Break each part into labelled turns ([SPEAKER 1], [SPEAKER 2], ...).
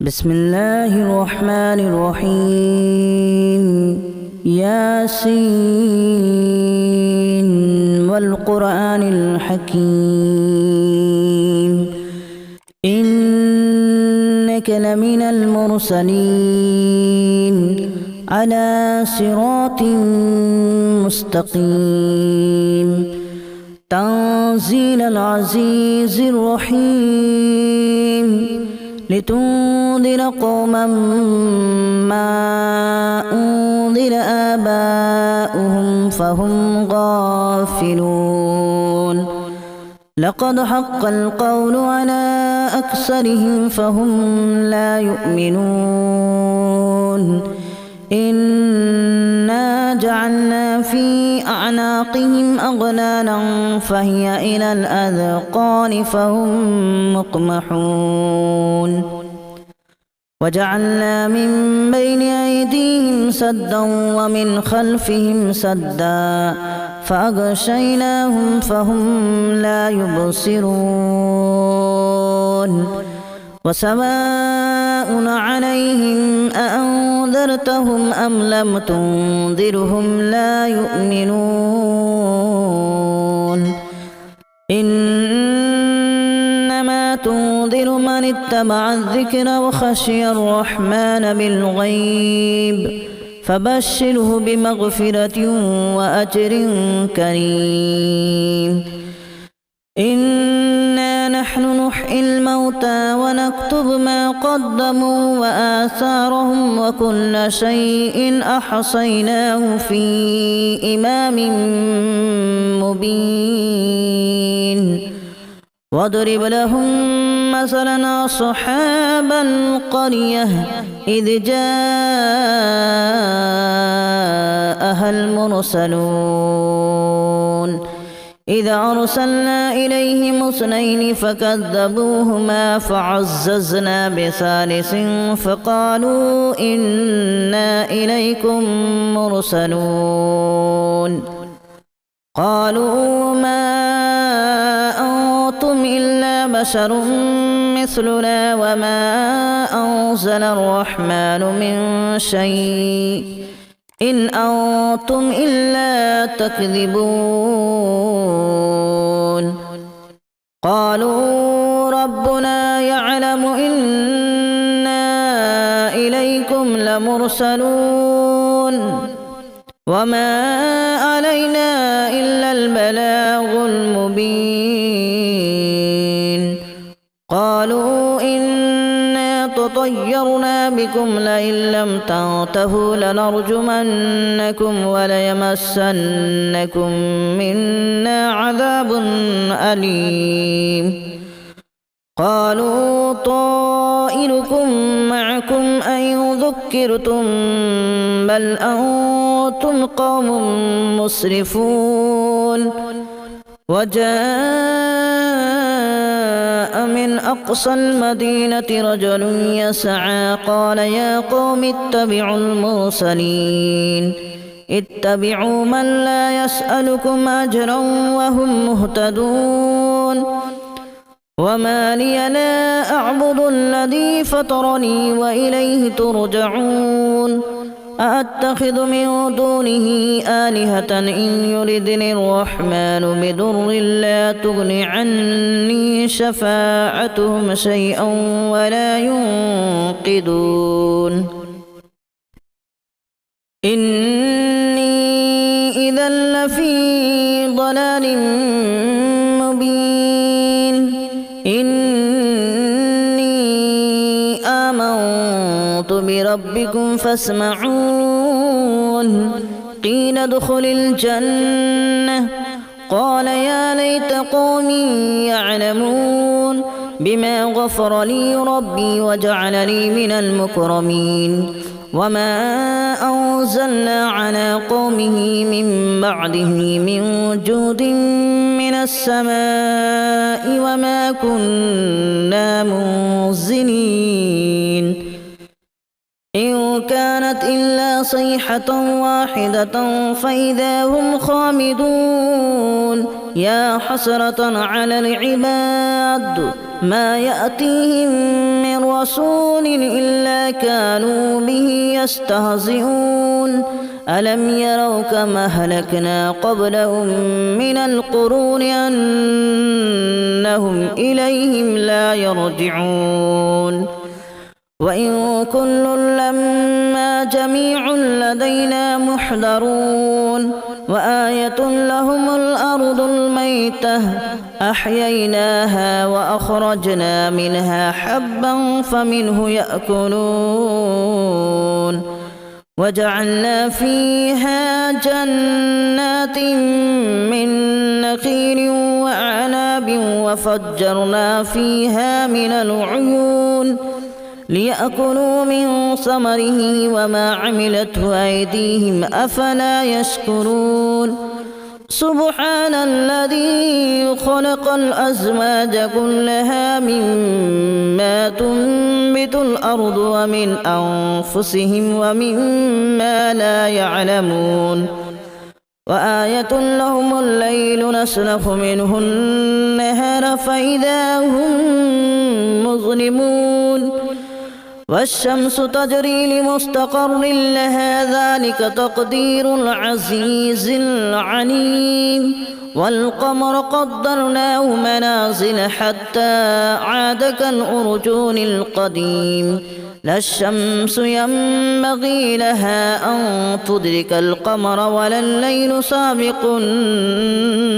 [SPEAKER 1] بسم الله الرحمن الرحيم ياسين والقرآن الحكيم إنك لمن المرسلين على صراط مستقيم تنزيل العزيز الرحيم لتنذر قوما ما أنذر آباؤهم فهم غافلون لقد حق القول على أكثرهم فهم لا يؤمنون إنا جعلنا في أعناقهم أغلالا فهي إلى الأذقان فهم مقمحون وجعلنا من بين أيديهم سدا ومن خلفهم سدا فأغشيناهم فهم لا يبصرون وسواء عليهم أأنذرتهم أم لم تنذرهم لا يؤمنون إنما تنذر من اتبع الذكر وخشي الرحمن بالغيب فبشره بمغفرة وأجر كريم إنا نحن نحيي الموتى ونكتب ما قدموا وآثارهم وكل شيء أحصيناه في إمام مبين واضرب لهم مثلا أصحاب القرية إذ جاءها المرسلون إذا أرسلنا إليهم اثنين فكذبوهما فعززنا بثالث فقالوا إنا إليكم مرسلون قالوا ما أنتم إلا بشر مثلنا وما أنزل الرحمن من شيء إن أنتم إلا تكذبون قالوا ربنا يعلم إنا إليكم لمرسلون وما علينا إلا البلاغ المبين قالوا إنا تطيرنا بكم لئن لم تنتهوا لنرجمنكم وليمسنكم منا عذاب أليم قالوا طائركم معكم أن ذكرتم بل أنتم قوم مسرفون وجاء من أقصى المدينة رجل يسعى قال يا قوم اتبعوا المرسلين اتبعوا من لا يسألكم أجرا وهم مهتدون وما لي لا أعبد الذي فطرني وإليه ترجعون أأتخذ من دونه آلهة إن يردني الرحمن بضر لا تغن عني شفاعتهم شيئا ولا ينقذون إني إذا لفي ضلال مبين إني آمنت بربكم فاسمعون قيل ادخل الجنة قال يا ليت قومي يعلمون بما غفر لي ربي وجعلني من المكرمين وما أنزلنا على قومه من بعده من جود من السماء وما كنا منزلين إن كانت إلا صيحة واحدة فإذا هم خامدون يا حسرة على العباد ما يأتيهم من من رسول إلا كانوا به يستهزئون ألم يروا كما أهلكنا قبلهم من القرون أنهم إليهم لا يرجعون وإن كل لما جميع لدينا محضرون وآية لهم الأرض الميتة أحييناها وأخرجنا منها حبا فمنه يأكلون وجعلنا فيها جنات من نخيل وأعناب وفجرنا فيها من العيون ليأكلوا من ثمره وما عملته أيديهم أفلا يشكرون سبحان الذي خلق الأزواج كلها مما تنبت الأرض ومن أنفسهم ومما لا يعلمون وآية لهم الليل نسلخ منه النهار فإذا هم مظلمون والشمس تجري لمستقر لها ذلك تقدير العزيز العليم والقمر قدرناه منازل حتى عاد كالأرجون القديم لا الشمس ينبغي لها أن تدرك القمر ولا الليل سابق النهار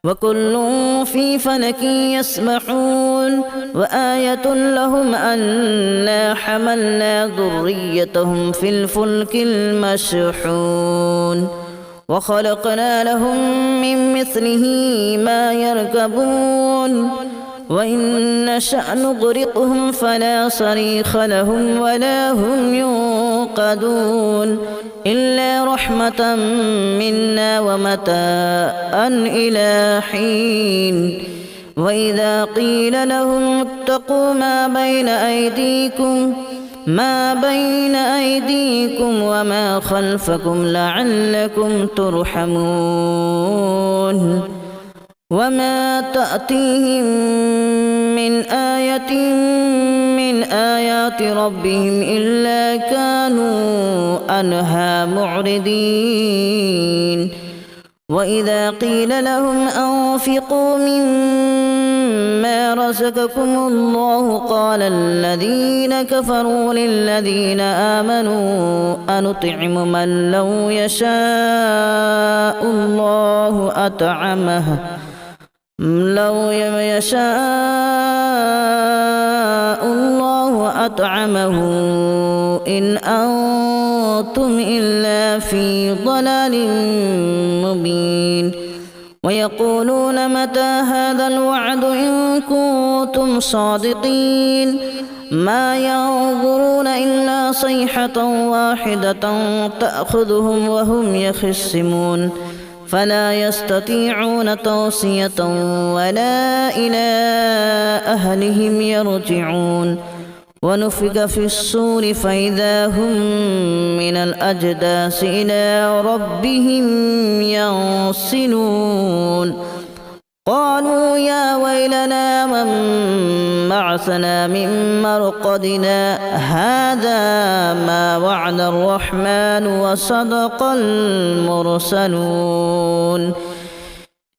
[SPEAKER 1] وكل في فلك يسبحون وآية لهم أنا حملنا ذريتهم في الفلك المشحون وخلقنا لهم من مثله ما يركبون وإن نشأ نغرقهم فلا صريخ لهم ولا هم ينقذون إلا رحمة منا ومتاعا إلى حين وإذا قيل لهم اتقوا ما بين أيديكم وما خلفكم لعلكم ترحمون وما تأتيهم من آية من آيات ربهم إلا كانوا عنها معرضين وإذا قيل لهم أنفقوا مما رزقكم الله قال الذين كفروا للذين آمنوا أنطعم من لو يشاء الله أطعمه إن أنتم إلا في ضلال مبين ويقولون متى هذا الوعد إن كنتم صادقين ما ينظرون إلا صيحة واحدة تأخذهم وهم يخصمون فلا يستطيعون توصية ولا إلى أهلهم يرجعون ونفخ في الصور فإذا هم من الأجداث إلى ربهم ينسلون قالوا يا ويلنا من بعثنا من مرقدنا هذا ما وعد الرحمن وصدق المرسلون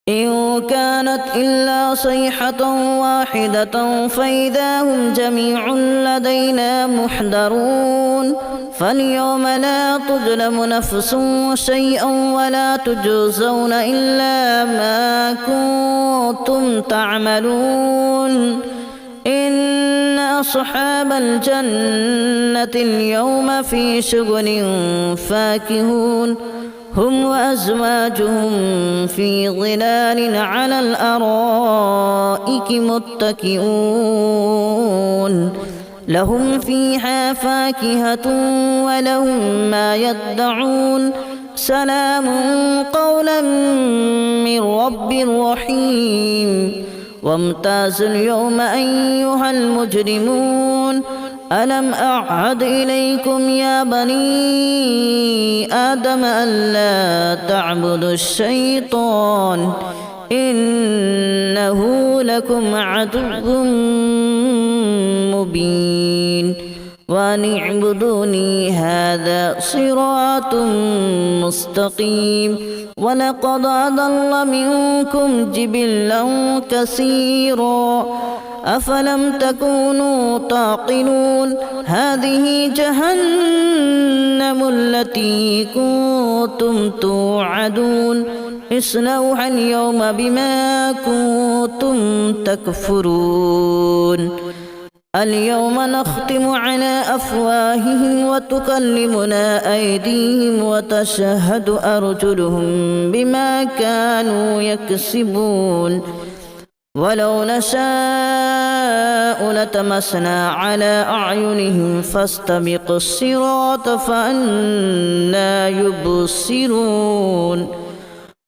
[SPEAKER 1] إن كانت إلا صيحة واحدة فإذا هم جميع لدينا محضرون فاليوم لا تظلم نفس شيئا ولا تجزون إلا ما كنتم تعملون إن أصحاب الجنة اليوم في شغل فاكهون هم وأزواجهم في ظلال على الأرائك متكئون لهم فيها فاكهة ولهم ما يدعون سلام قولا من رب رحيم وامتازوا اليوم أيها المجرمون ألم أعهد إليكم يا بني آدم ألا تعبدوا الشيطان إنه لكم عدو مبين وأن اعبدوني هذا صراط مستقيم ولقد أضل منكم جبلا كثيرا أفلم تكونوا تعقلون هذه جهنم التي كنتم توعدون اصلوها اليوم بما كنتم تكفرون اليوم نختم على أفواههم وتكلمنا أيديهم وتشهد أرجلهم بما كانوا يكسبون ولو نشاء لتمسنا على أعينهم فاستبقوا الصراط فأنى يبصرون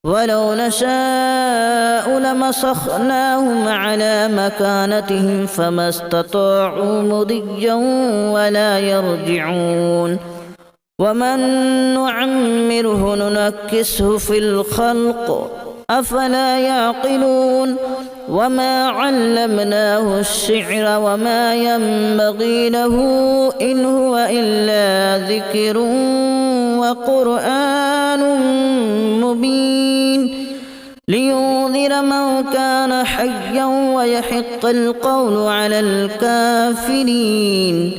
[SPEAKER 1] ولو نشاء لمسخناهم على مكانتهم فما استطاعوا مضيا ولا يرجعون ومن نعمره ننكسه في الخلق أفلا يعقلون وما علمناه الشعر وما ينبغي له إن هو إلا ذكر وقرآن مبين لينذر من كان حيا ويحق القول على الكافرين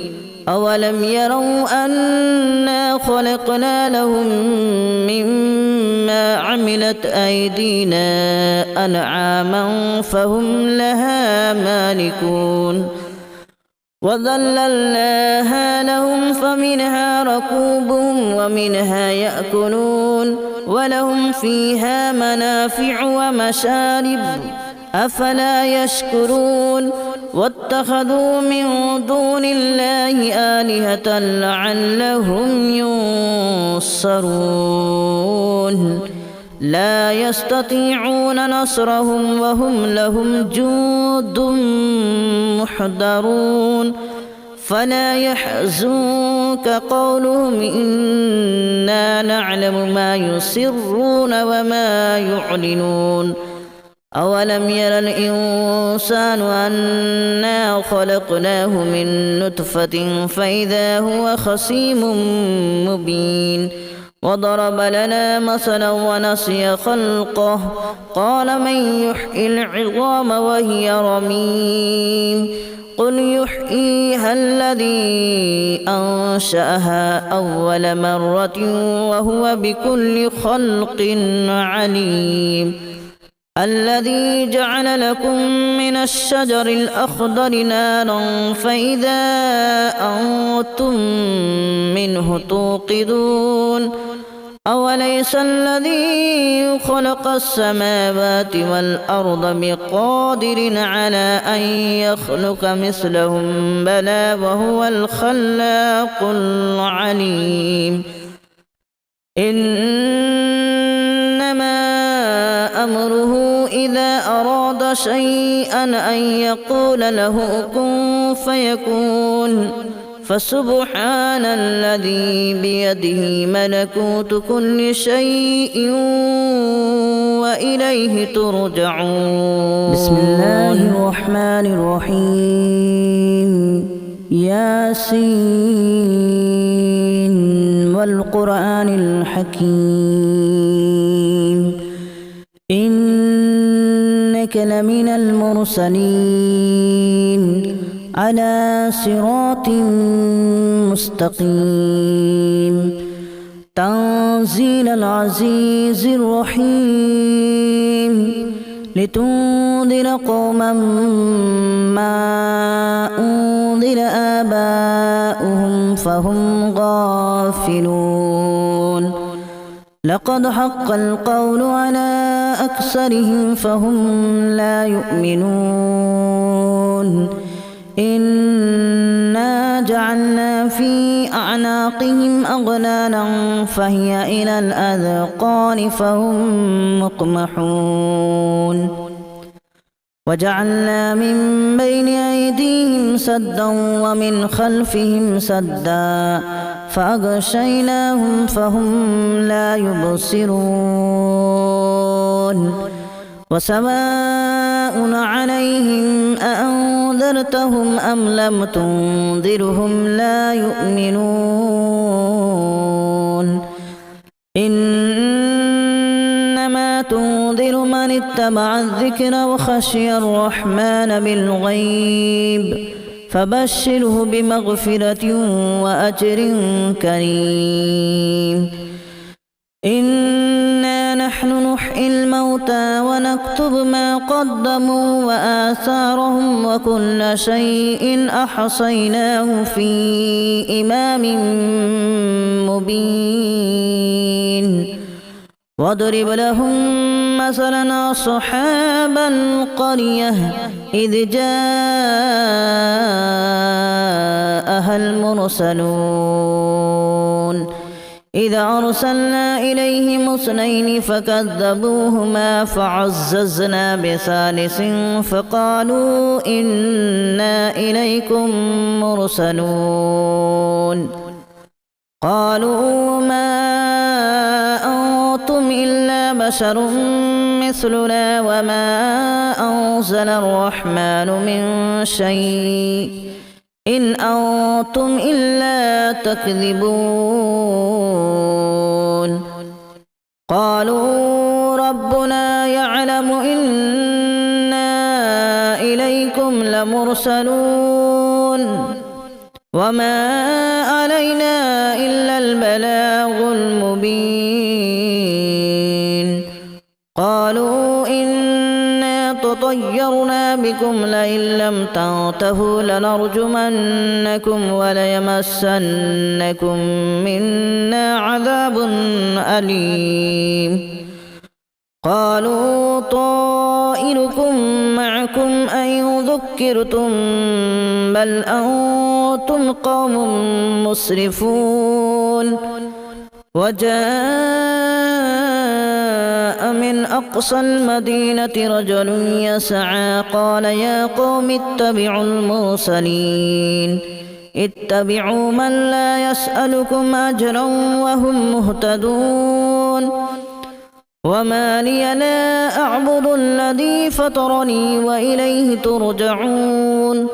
[SPEAKER 1] أولم يروا أنا خلقنا لهم مما عملت أيدينا أنعاما فهم لها مالكون وذللناها لهم فمنها ركوبهم ومنها يأكلون ولهم فيها منافع ومشارب أفلا يشكرون واتخذوا من دون الله آلهة لعلهم ينصرون لا يستطيعون نصرهم وهم لهم جند محضرون فلا يحزنك قولهم إنا نعلم ما يسرون وما يعلنون أولم ير الإنسان أنا خلقناه من نطفة فإذا هو خصيم مبين وضرب لنا مثلا ونسي خلقه قال من يحيي العظام وهي رميم قل يحييها الذي أنشأها أول مرة وهو بكل خلق عليم الذي جعل لكم من الشجر الأخضر نارا فإذا أنتم منه توقدون أوليس الذي خلق السماوات والأرض بقادر على أن يخلق مثلهم بلى وهو الخلاق العليم إنما أمره إذا أراد شيئا أن يقول له كن فيكون فسبحان الذي بيده ملكوت كل شيء وإليه ترجعون بسم الله الرحمن الرحيم ياسين والقرآن الحكيم إنك لمن المرسلين على صراط مستقيم تنزيل العزيز الرحيم لتنذر قوما ما أنذر آباؤهم فهم غافلون لقد حق القول على أكثرهم فهم لا يؤمنون إنا جعلنا في أعناقهم أغلالا فهي إلى الأذقان فهم مقمحون وجعلنا من بين أيديهم سدا ومن خلفهم سدا فأغشيناهم فهم لا يبصرون وسواء عليهم أأنذرتهم أم لم تنذرهم لا يؤمنون إنما تنذر من اتبع الذكر وخشي الرحمن بالغيب فبشره بمغفرة وأجر كريم إنا نحن نحيي الموتى ونكتب ما قدموا وآثارهم وكل شيء أحصيناه في إمام مبين واضرب لهم مثلا أصحاب القرية إذ جاءها المرسلون إذ أرسلنا إليهم اثنين فكذبوهما فعززنا بثالث فقالوا إنا إليكم مرسلون قالوا ما أنتم إلا بشر مثلنا وما أنزل الرحمن من شيء إن أنتم إلا تكذبون قالوا ربنا يعلم إنا إليكم لمرسلون وما علينا إلا البلاغ المبين قالوا إنا تطيرنا بكم لئن لم تنتهوا لنرجمنكم وليمسنكم منا عذاب أليم قالوا طائركم معكم أن ذكرتم بل أنتم قوم مسرفون وجاء من أقصى المدينة رجل يسعى قال يا قوم اتبعوا المرسلين اتبعوا من لا يسألكم أجرا وهم مهتدون وما لي لا أعبد الذي فطرني وإليه ترجعون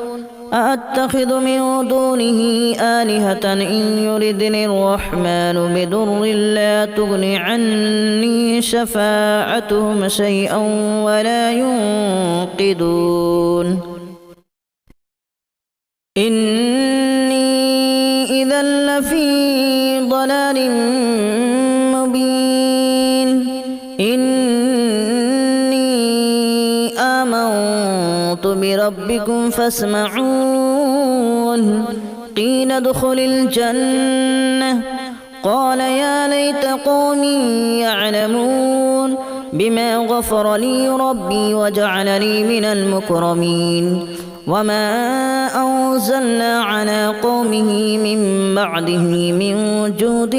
[SPEAKER 1] أأتخذ من دونه آلهة إن يردني الرحمن بضر لا تغن عني شفاعتهم شيئا ولا ينقذون إني إذا لفي ضلال مبين إني آمنت بربكم فاسمعون قيل ادخل الجنة قال يا ليت قومي يعلمون بما غفر لي ربي وجعلني من المكرمين وما أنزلنا على قومه من بعده من جود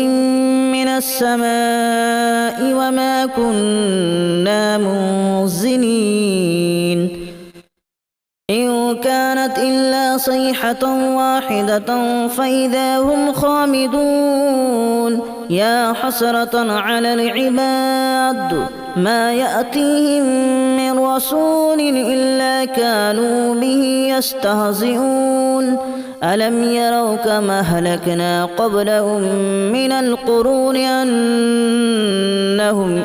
[SPEAKER 1] من السماء وما كنا منزلين إن كانت إلا صيحة واحدة فإذا هم خامدون يا حسرة على العباد ما يأتيهم من رسول إلا كانوا به يستهزئون ألم يروا كما أهلكنا قبلهم من القرون أنهم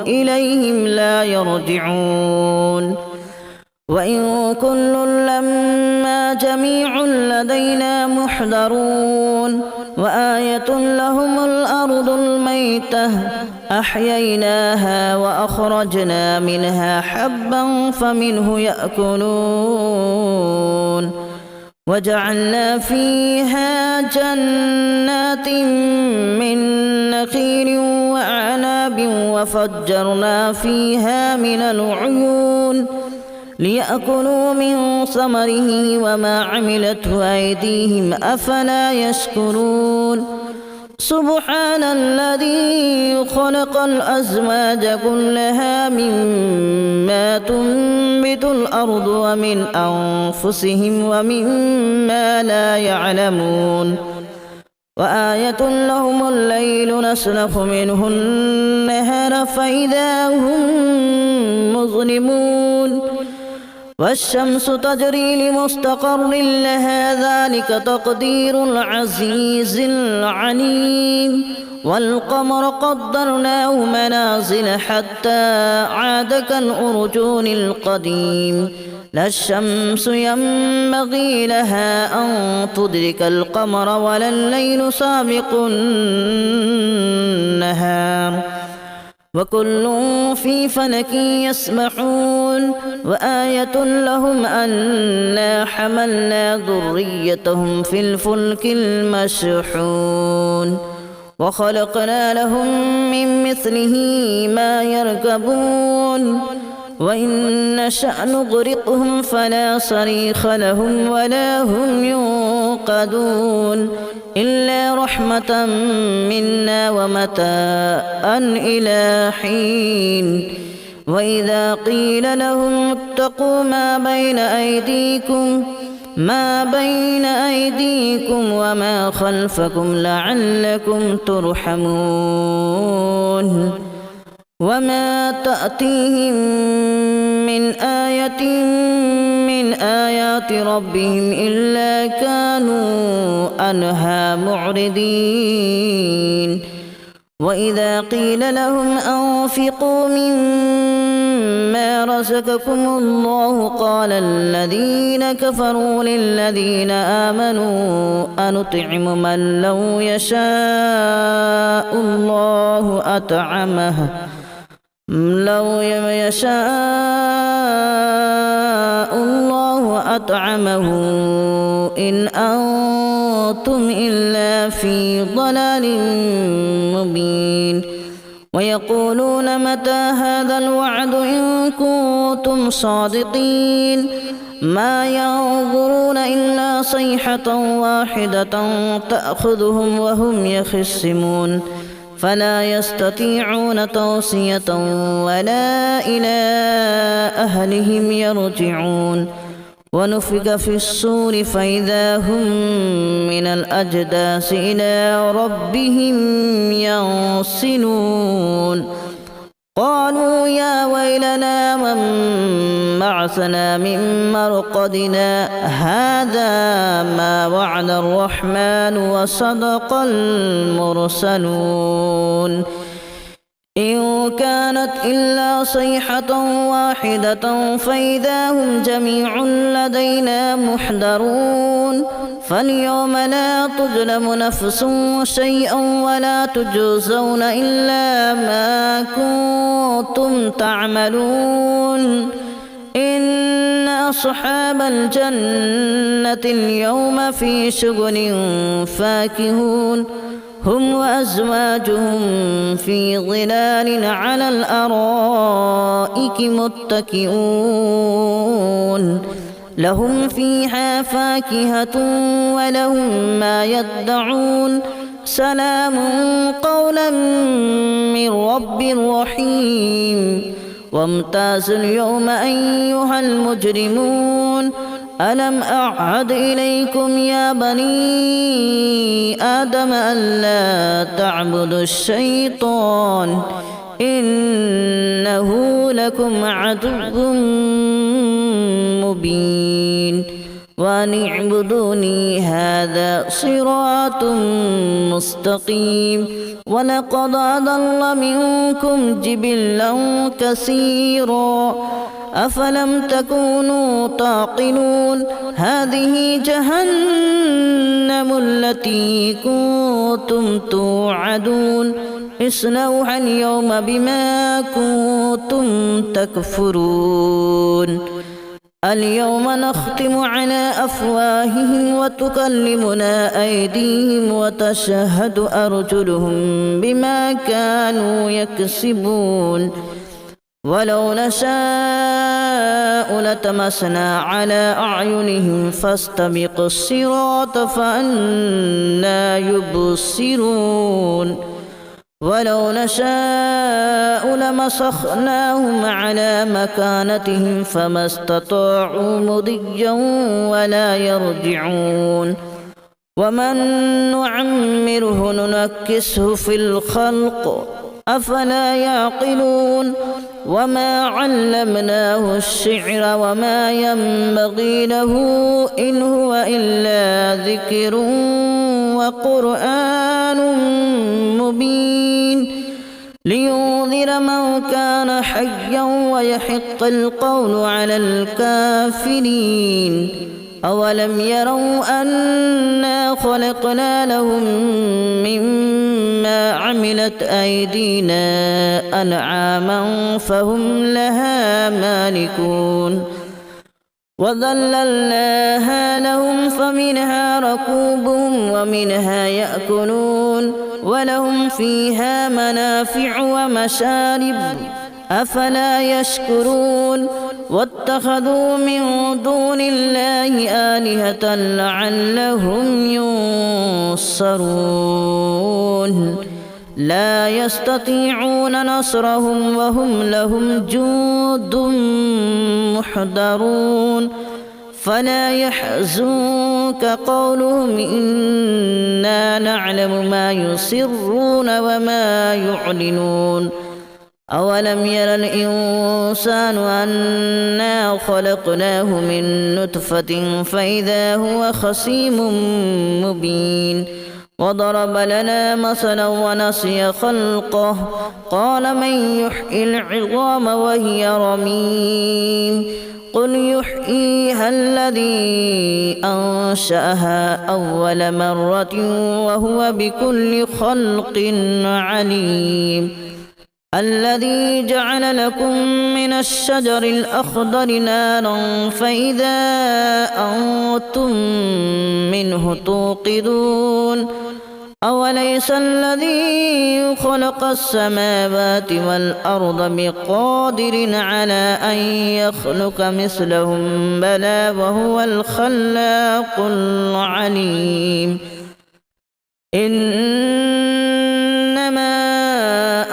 [SPEAKER 1] إليهم لا يرجعون وإن كل لما جميع لدينا محضرون وآية لهم الأرض الميتة أحييناها وأخرجنا منها حبا فمنه يأكلون وجعلنا فيها جنات من نخيل وأعناب وفجرنا فيها من العيون ليأكلوا من ثمره وما عملته أيديهم أفلا يشكرون سبحان الذي خلق الأزواج كلها مما تنبت الأرض ومن أنفسهم ومما لا يعلمون وآية لهم الليل نسلخ منه النهار فإذا هم مظلمون والشمس تجري لمستقر لها ذلك تقدير العزيز العليم والقمر قدرناه منازل حتى عاد كالأرجون القديم لا الشمس ينبغي لها أن تدرك القمر ولا الليل سابق النهار وكل في فلك يسبحون وآية لهم أنا حملنا ذريتهم في الفلك المشحون وخلقنا لهم من مثله ما يركبون وإن نشأ نغرقهم فلا صريخ لهم ولا هم ينقذون إلا رحمة منا ومتاعا إلى حين وإذا قيل لهم اتقوا ما بين أيديكم وما خلفكم لعلكم ترحمون وما تأتيهم من آية من آيات ربهم إلا كانوا عنها معرضين وإذا قيل لهم أنفقوا مما رزقكم الله قال الذين كفروا للذين آمنوا أنطعم من لو يشاء الله أطعمه إن أنتم إلا في ضلال مبين ويقولون متى هذا الوعد إن كنتم صادقين ما ينظرون إلا صيحة واحدة تأخذهم وهم يخصمون فلا يستطيعون توصية ولا إلى أهلهم يرجعون ونفخ في الصور فإذا هم من الأجداث إلى ربهم ينسلون قالوا يا ويلنا من بعثنا من مرقدنا هذا ما وعد الرحمن وصدق المرسلون إن كانت إلا صيحة واحدة فإذا هم جميع لدينا محضرون فاليوم لا تظلم نفس شيئا ولا تجزون إلا ما كنتم تعملون إن أصحاب الجنة اليوم في شغل فاكهون هم وأزواجهم في ظلال على الأرائك متكئون لهم فيها فاكهة ولهم ما يدعون سلام قولا من رب رحيم وامتازوا اليوم أيها المجرمون ألم أعهد إليكم يا بني آدم ألا تعبدوا الشيطان إنه لكم عدو مبين وأن اعبدوني هذا صراط مستقيم ولقد أضل منكم جبلا كثيرا أفلم تكونوا تعقلون هذه جهنم التي كنتم توعدون اصلوها اليوم بما كنتم تكفرون اليوم نختم على أفواههم وتكلمنا أيديهم وتشهد أرجلهم بما كانوا يكسبون ولو نشاء لتمسنا على أعينهم فاستبقوا الصراط فأنى يبصرون ولو نشاء لمسخناهم على مكانتهم فما استطاعوا مضيا ولا يرجعون ومن نعمره ننكسه في الخلق أفلا يعقلون وما علمناه الشعر وما ينبغي له إن هو إلا ذكر وقرآن مبين لينذر من كان حيا ويحق القول على الكافرين أولم يروا أنا خلقنا لهم مما عملت أيدينا أنعاما فهم لها مالكون وذللناها لهم فمنها ركوبهم ومنها يأكلون ولهم فيها منافع ومشارب أفلا يشكرون واتخذوا من دون الله آلهة لعلهم ينصرون لا يستطيعون نصرهم وهم لهم جند محضرون فلا يحزنك قولهم إنا نعلم ما يسرون وما يعلنون أولم ير الإنسان أنا خلقناه من نطفة فإذا هو خصيم مبين وضرب لنا مثلا ونسي خلقه قال من يحيي العظام وهي رميم قل يحييها الذي أنشأها أول مرة وهو بكل خلق عليم الذي جعل لكم من الشجر الأخضر نارا فإذا أنتم منه توقدون أوليس الذي خلق السماوات والأرض بقادر على أن يخلق مثلهم بلى وهو الخلاق العليم إنما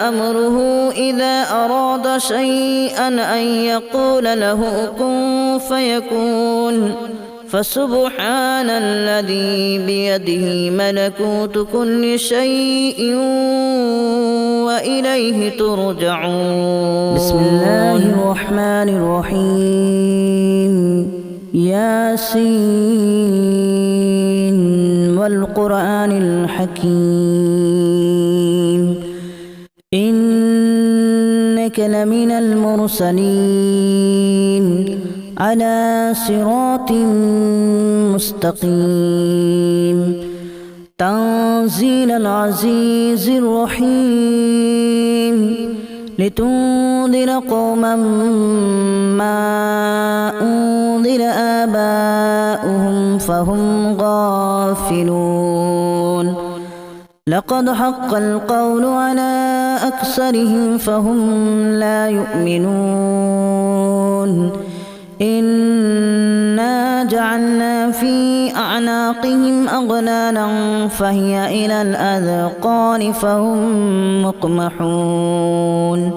[SPEAKER 1] أمره إذا أراد شيئا أن يقول له كن فيكون فسبحان الذي بيده ملكوت كل شيء وإليه ترجعون بسم الله الرحمن الرحيم ياسين والقرآن الحكيم إنك لمن المرسلين على صراط مستقيم تنزيل العزيز الرحيم لتنذر قوما ما أنذر آباؤهم فهم غافلون لقد حق القول على أكثرهم فهم لا يؤمنون إنا جعلنا في أعناقهم أغلالا فهي إلى الأذقان فهم مقمحون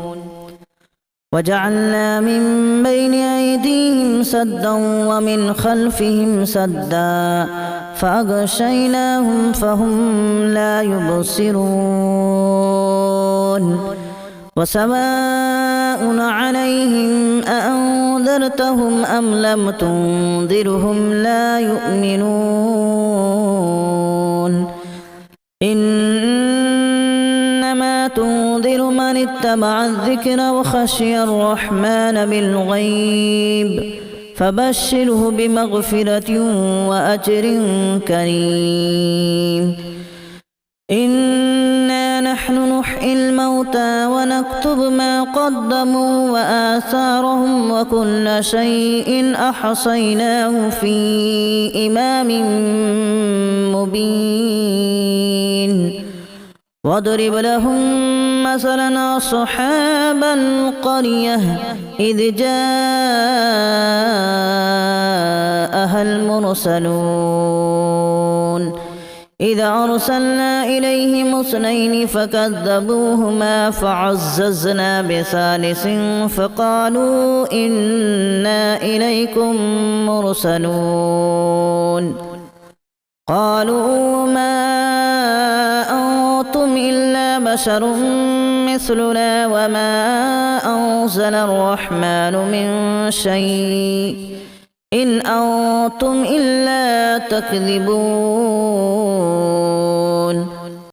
[SPEAKER 1] وجعلنا من بين أيديهم سدا ومن خلفهم سدا فأغشيناهم فهم لا يبصرون وسواء عليهم أأنذرتهم أم لم تنذرهم لا يؤمنون إنما تنذر من اتبع الذكر وخشي الرحمن بالغيب فبشره بمغفرة وأجر كريم إنا نحن نحيي الموتى ونكتب ما قدموا وآثارهم وكل شيء أحصيناه في إمام مبين واضرب لهم مثلا أصحاب القرية إذ جاءها المرسلون إذا أرسلنا إليهم اثنين فكذبوهما فعززنا بثالث فقالوا إنا إليكم مرسلون قالوا ما أنتم إلا بشر مثلنا وما أنزل الرحمن من شيء إن أنتم إلا تكذبون